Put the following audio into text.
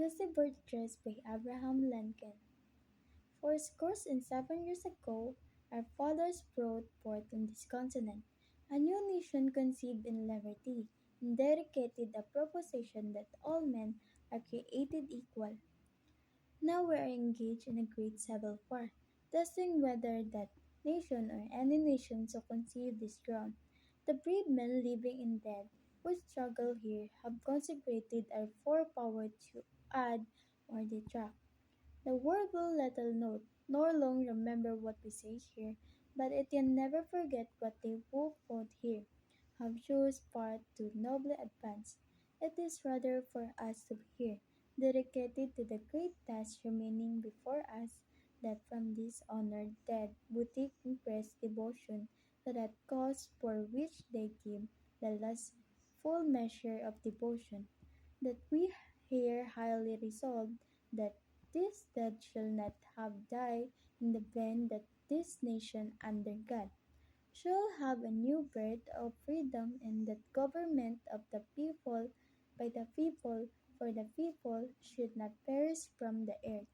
Lucy Burgess by Abraham Lincoln. Fourscore and 7 years ago, our fathers brought forth on this continent a new nation conceived in liberty, and dedicated the proposition that all men are created equal. Now we are engaged in a great civil war, testing whether that nation or any nation so conceive this ground. The brave men living and dead who struggle here have consecrated our forepower to add or detract. The world will little note, nor long remember what we say here, but it can never forget what they who fought here have chose part to nobly advance. It is rather for us to be here, dedicated to the great task remaining before us, that from this honored dead we take impressed devotion to that cause for which they give the last full measure of devotion, that we here highly resolved that this dead shall not have died in the vain, that this nation under God shall have a new birth of freedom, and that government of the people by the people for the people should not perish from the earth.